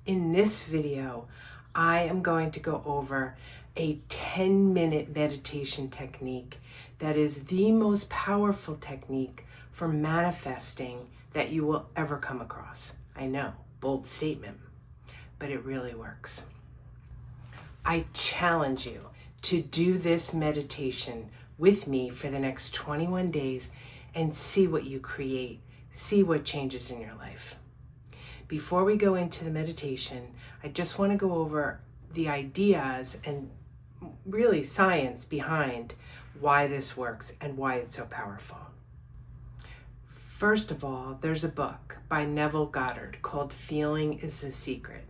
In this video, I am going to go over a 10-minute meditation technique that is the most powerful technique for manifesting that you will ever come across. I know, bold statement, but it really works. I challenge you to do this meditation with me for the next 21 days and see what you create, see what changes in your life. Before we go into the meditation, I just want to go over the ideas and really science behind why this works and why it's so powerful. First of all, there's a book by Neville Goddard called Feeling is the Secret.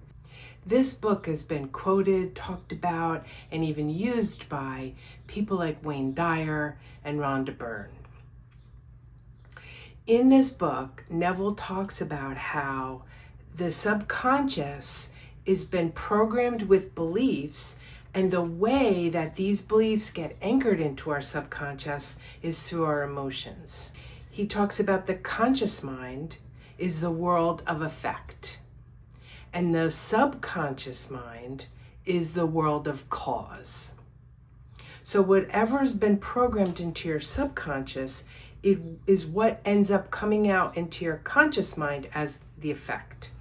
This book has been quoted, talked about, and even used by people like Dyer and Rhonda Byrne. In this book, Neville talks about how the subconscious has been programmed with beliefs, and the way that these beliefs get anchored into our subconscious is through our emotions. He talks about the conscious mind is the world of effect, and the subconscious mind is the world of cause. So whatever's been programmed into your subconscious, it is what ends up coming out into your conscious mind as the effect.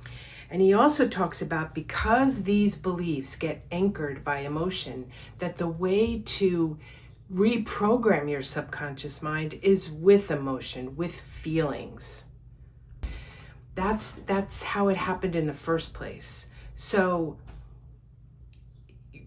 And he also talks about, because these beliefs get anchored by emotion, that the way to reprogram your subconscious mind is with emotion, with feelings. That's how it happened in the first place. So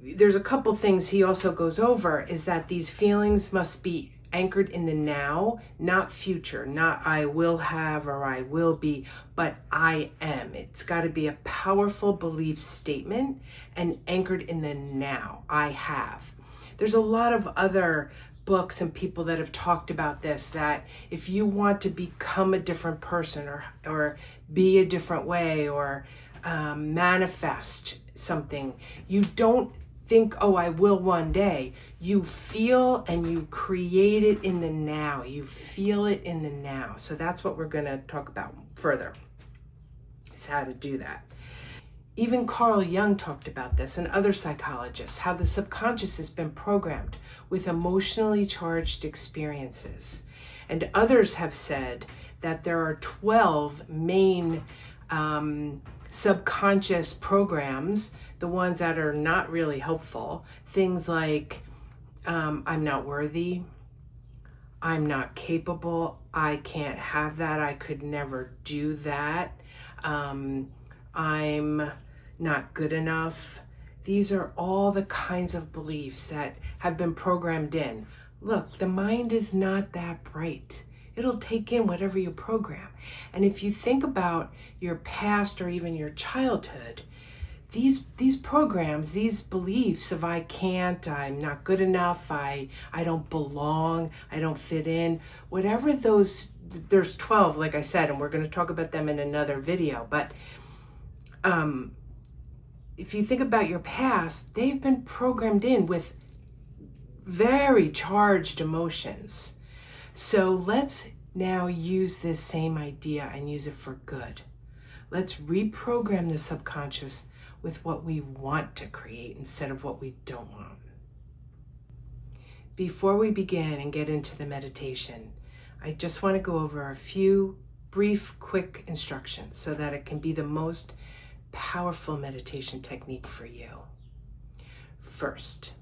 there's a couple things he also goes over, is that these feelings must be anchored in the now, not future, not I will have or I will be, but I am. It's got to be a powerful belief statement and anchored in the now, I have. There's a lot of other books and people that have talked about this, that if you want to become a different person or be a different way or manifest something, you don't think, oh, I will one day. You feel and you create it in the now. You feel it in the now. So that's what we're going to talk about further, is how to do that. Even Carl Jung talked about this, and other psychologists, how the subconscious has been programmed with emotionally charged experiences. And others have said that there are 12 main subconscious programs, the ones that are not really helpful. Things like, I'm not worthy, I'm not capable, I can't have that, I could never do that, I'm not good enough. These are all the kinds of beliefs that have been programmed in. Look, the mind is not that bright. It'll take in whatever you program. And if you think about your past or even your childhood, these programs, these beliefs of I can't, I'm not good enough, I don't belong, I don't fit in, whatever those, there's 12, like I said, and we're going to talk about them in another video. But if you think about your past, they've been programmed in with very charged emotions. So let's now use this same idea and use it for good. Let's reprogram the subconscious with what we want to create instead of what we don't want. Before we begin and get into the meditation, I just want to go over a few brief, quick instructions so that it can be the most powerful meditation technique for you. First,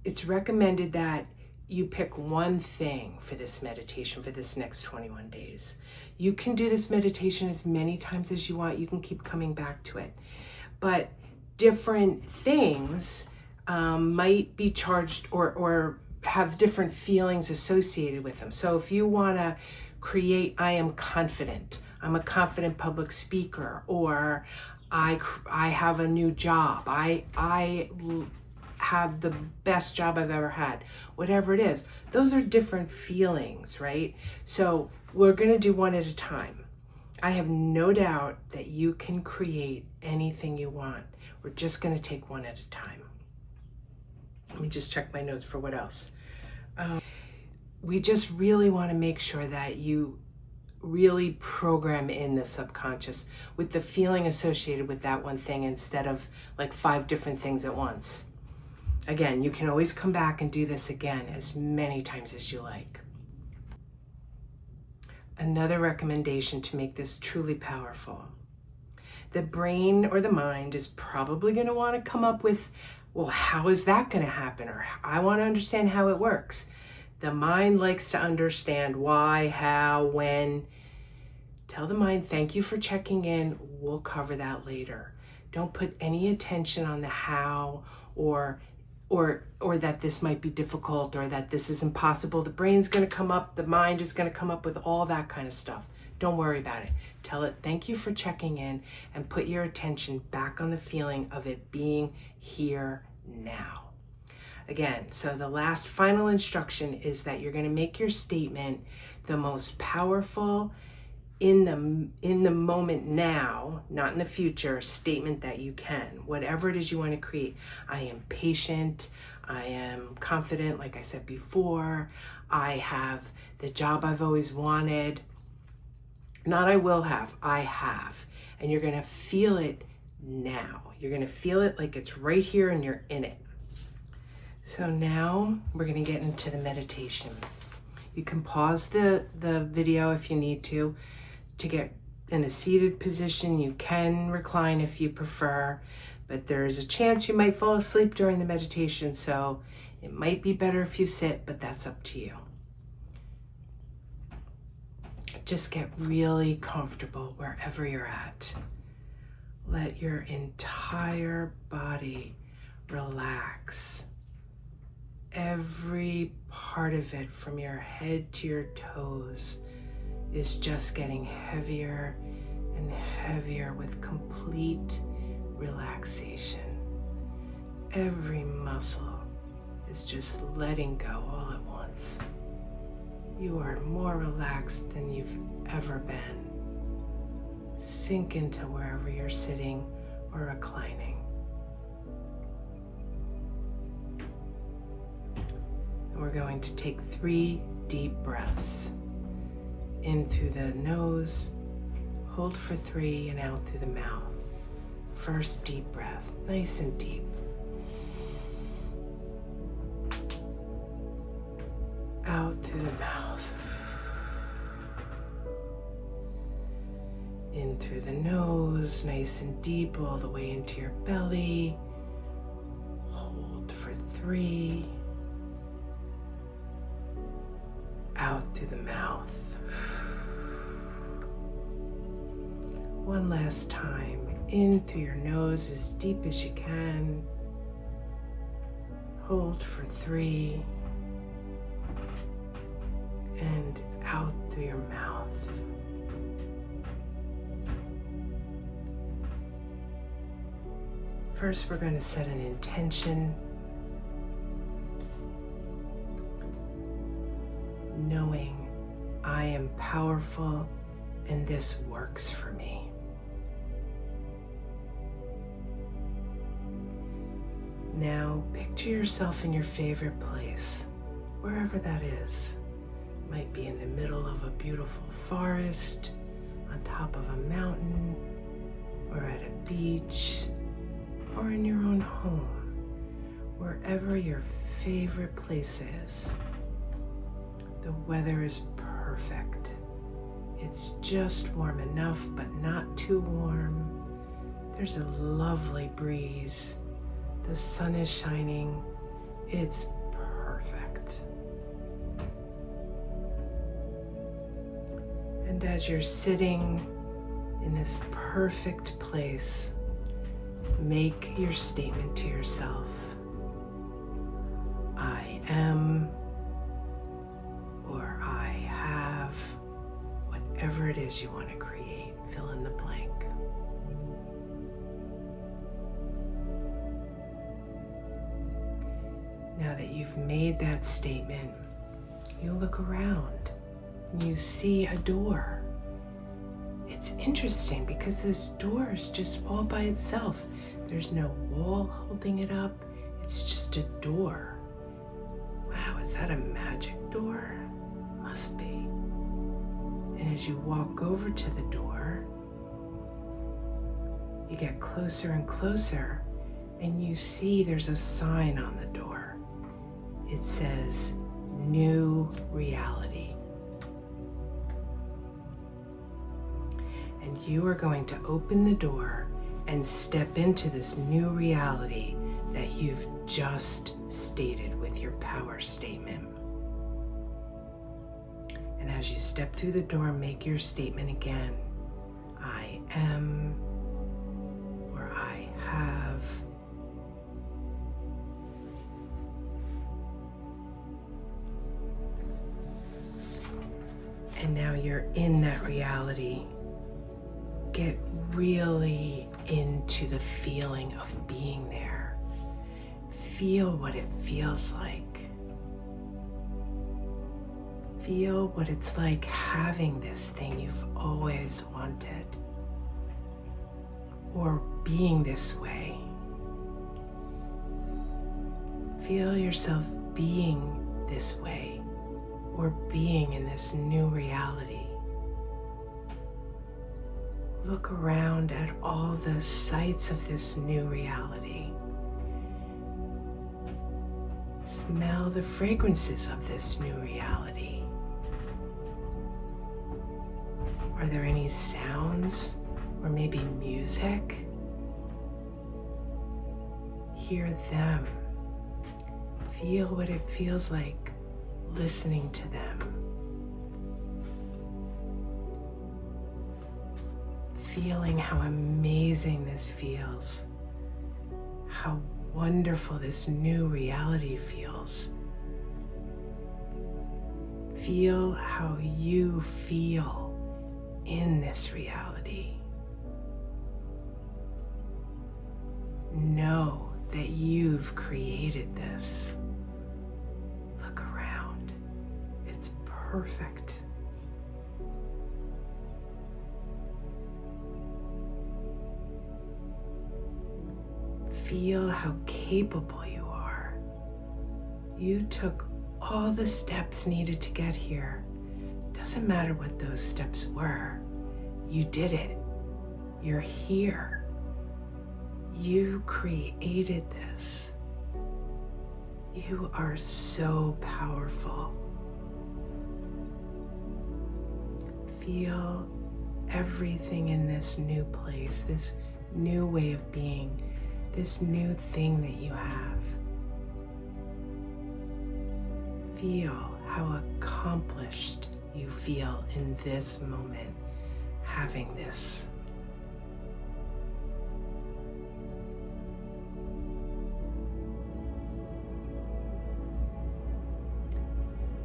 it's recommended that you pick one thing for this meditation for this next 21 days. You can do this meditation as many times as you want. You can keep coming back to it. But different things might be charged or have different feelings associated with them. So if you want to create, I am confident, I'm a confident public speaker, or I have a new job, I have the best job I've ever had, whatever it is, those are different feelings, right? So we're going to do one at a time. I have no doubt that you can create anything you want. We're just going to take one at a time. Let me just check my notes for what else. We just really want to make sure that you really program in the subconscious with the feeling associated with that one thing instead of like 5 different things at once. Again, you can always come back and do this again as many times as you like. Another recommendation to make this truly powerful. The brain or the mind is probably going to want to come up with, well, how is that going to happen? Or I want to understand how it works. The mind likes to understand why, how, when. Tell the mind, thank you for checking in. We'll cover that later. Don't put any attention on the how or that this might be difficult or that this is impossible. The brain's going to come up, the mind is going to come up with all that kind of stuff. Don't worry about it. Tell it, thank you for checking in, and put your attention back on the feeling of it being here now. Again, so the last final instruction is that you're going to make your statement the most powerful in the moment now, not in the future, statement that you can. Whatever it is you want to create. I am patient. I am confident, like I said before. I have the job I've always wanted. Not I will have, I have. And you're going to feel it now. You're going to feel it like it's right here and you're in it. So now we're going to get into the meditation. You can pause the video if you need to get in a seated position. You can recline if you prefer, but there's a chance you might fall asleep during the meditation, so it might be better if you sit, but that's up to you. Just get really comfortable wherever you're at. Let your entire body relax. Every part of it, from your head to your toes, is just getting heavier and heavier with complete relaxation. Every muscle is just letting go all at once. You are more relaxed than you've ever been. Sink into wherever you're sitting or reclining. And we're going to take 3 deep breaths. In through the nose, hold for 3, and out through the mouth. First deep breath, nice and deep. Out through the mouth. In through the nose, nice and deep, all the way into your belly. Hold for 3. Out through the mouth. One last time. In through your nose as deep as you can. Hold for 3. And out through your mouth. First, we're going to set an intention, knowing I am powerful and this works for me. Now, picture yourself in your favorite place, wherever that is. Might be in the middle of a beautiful forest, on top of a mountain, or at a beach, or in your own home, wherever your favorite place is. The weather is perfect. It's just warm enough, but not too warm. There's a lovely breeze. The sun is shining. It's perfect. And as you're sitting in this perfect place, make your statement to yourself. I am, or I have, whatever it is you want to create. Fill in the blank. Now that you've made that statement, you look around and you see a door. It's interesting because this door is just all by itself. There's no wall holding it up. It's just a door. Wow, is that a magic door? Must be. And And as you walk over to the door, you get closer and closer, and you see there's a sign on the door. It says, New Reality. And you are going to open the door and step into this new reality that you've just stated with your power statement. And as you step through the door, make your statement again. I am, or I have. And now you're in that reality. Get really into the feeling of being there. Feel what it feels like. Feel what it's like having this thing you've always wanted, or being this way. Feel yourself being this way, or being in this new reality. Look around at all the sights of this new reality. Smell the fragrances of this new reality. Are there any sounds or maybe music? Hear them. Feel what it feels like listening to them. Feeling how amazing this feels, how wonderful this new reality feels. Feel how you feel in this reality. Know that you've created this. Look around. It's perfect. Feel how capable you are. You took all the steps needed to get here. Doesn't matter what those steps were. You did it. You're here. You created this. You are so powerful. Feel everything in this new place, this new way of being, this new thing that you have. Feel how accomplished you feel in this moment, having this.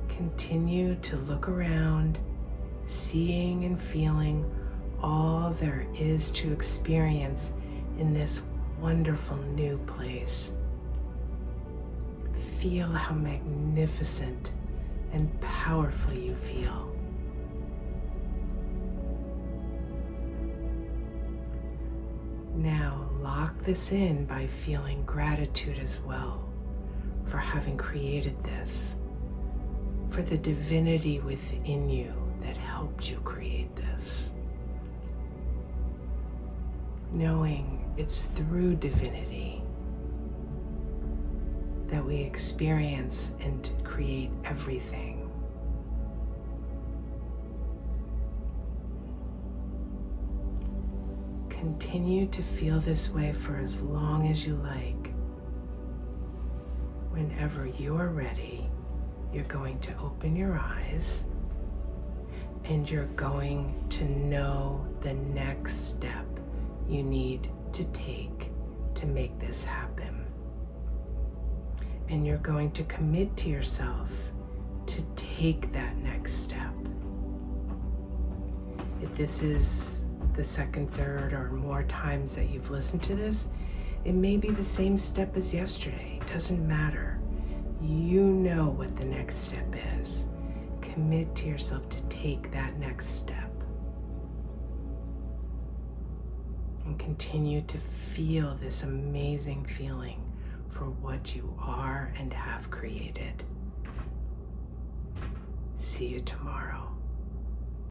Continue to look around, seeing and feeling all there is to experience in this wonderful new place. Feel how magnificent and powerful you feel. Now lock this in by feeling gratitude as well for having created this, for the divinity within you that helped you create this. Knowing it's through divinity that we experience and create everything. Continue to feel this way for as long as you like. Whenever you're ready, you're going to open your eyes and you're going to know the next step you need to take to make this happen. And you're going to commit to yourself to take that next step. If this is the second, third, or more times that you've listened to this, it may be the same step as yesterday. It doesn't matter. You know what the next step is. Commit to yourself to take that next step. And continue to feel this amazing feeling for what you are and have created. See you tomorrow.